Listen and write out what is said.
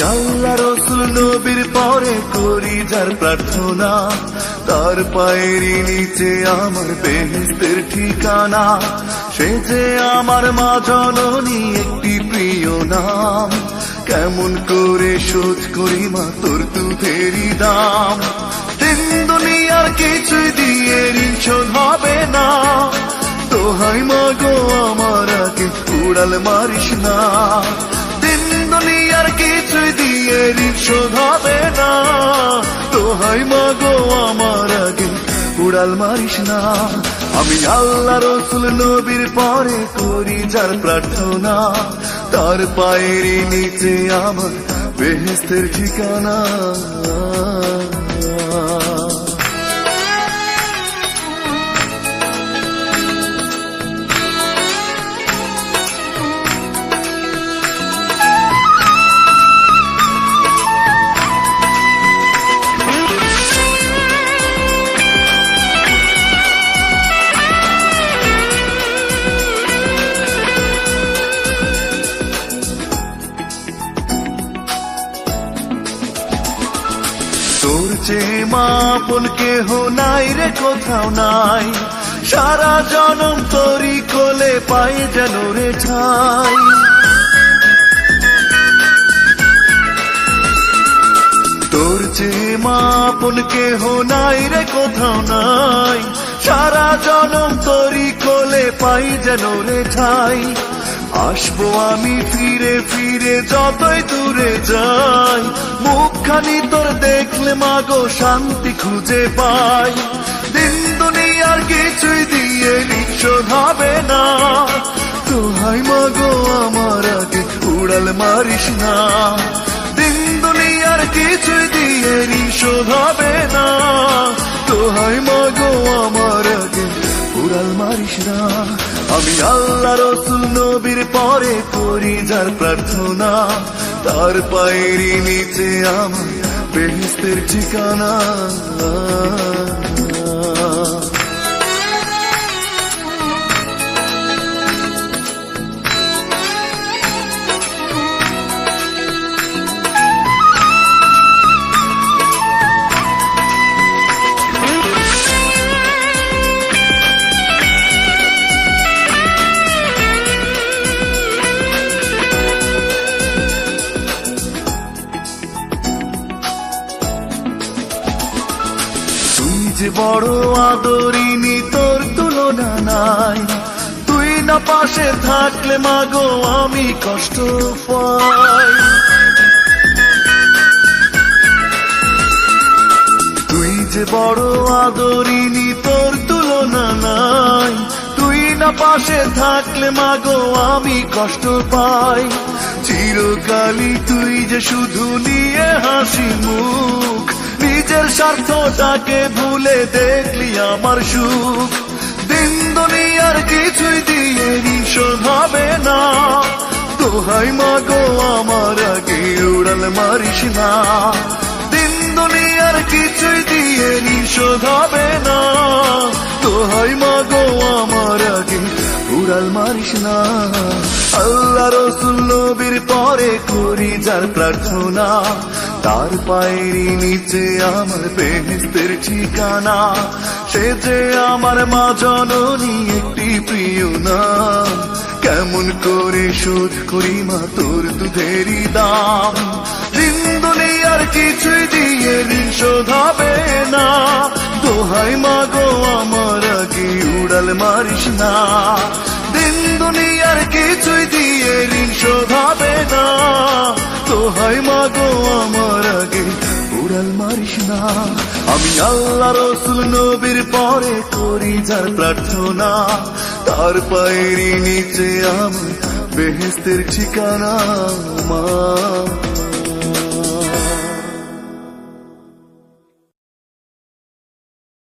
আল্লাহ রসুল নবীর পরে করি যার প্রার্থনা, তার পায়েরই নিচে আমার বেহেশতের ঠিকানা। সে যে আমার মা জননী একটি প্রিয় নাম, কেমন করে শোধ করি মা তোর দুধেরই দাম। তিন দুনিয়ার কিছু দিয়ে ঋণ শোধ হবে না, দোহাই মা গো আমার আগে উড়াল মারিস না। তিন দুনিয়ার কিছু দিয়ে ঋণ শোধ হবে না, দোহাই মা গো আমার আগে উড়াল মারিস না। আমি আল্লাহ রসুল নবীর পরে করি যার প্রার্থনা, তার পায়েরই নিচে আমার বেহেশতের ঠিকানা। তোর যে মা আপন কেহ নাই রে কোথাও নাই, সারা জনম তোরই কোলে পাই যেন রে ঠাই। তোর যে মা আপন কেহ নাই রে কোথাও নাই, সারা জনম তোরই কোলে পাই যেন রে ঠাই। আসবো আমি ফিরে ফিরে যতই দূরে যাই, মুখখানি তোর দেখলে মাগো শান্তি খুঁজে পাই। দিন দুনিয়ার কিছুই দিয়ে ঋণ শোধ হবে না, দোহাই মাগো আমার আগে উড়াল মারিস না। দিন দুনিয়ার কিছুই দিয়ে ঋণ শোধ হবে না, দোহাই মাগো আমার আগে উড়াল মারিস না। আমি আল্লাহ রসুল নবীর পরে করি যার প্রার্থনা, তার পায়েরই নিচে আমার বেহেশতের ঠিকানা। যে বড় আদরিনী তোর তুলনা নাই, তুই না পাশে থাকলে মাগো আমি কষ্ট পাই। তুই যে বড় আদরিনী তোর তুলনা নাই, তুই না পাশে থাকলে মাগো আমি কষ্ট পাই। চিরকালই তুই যে শুধু নিয়ে হাসি মুখ, নিজের স্বার্থটাকে ভুলে দেখলি আমার সুখ। দিন দুনিয়ার কিছুই দিয়ে ঋণ শোধ হবে না, দোহাই মাগো আমার আগে উড়াল মারিস না। দিন দুনিয়ার কিছুই দিয়ে ঋণ শোধ হবে না, দোহাই মাগো আমার আগে উড়াল মারিস না। আল্লাহ রসুল নবীর পরে করি যার প্রার্থনা, তার পায়েরই নিচে আমার বেহেশতের ঠিকানা। সে যে আমার মা জননী একটি প্রিয় নাম, কেমন করে শোধ করি মা তোর দুধেরই দাম। দিন দুনিয়ার কিছুই দিয়ে ঋণ শোধ হবে না, দোহাই মাগো আমার আগে উড়াল মারিস না। দিন দুনিয়ার কিছুই দিয়ে ঋণ শোধ হবে না, দোহাই মাগো আমার আগে উড়াল মারিস না। আমি আল্লাহ রসুল নবীর পরে করি যার প্রার্থনা, তার পায়েরই নিচে আমার বেহেশতের ঠিকানা মা।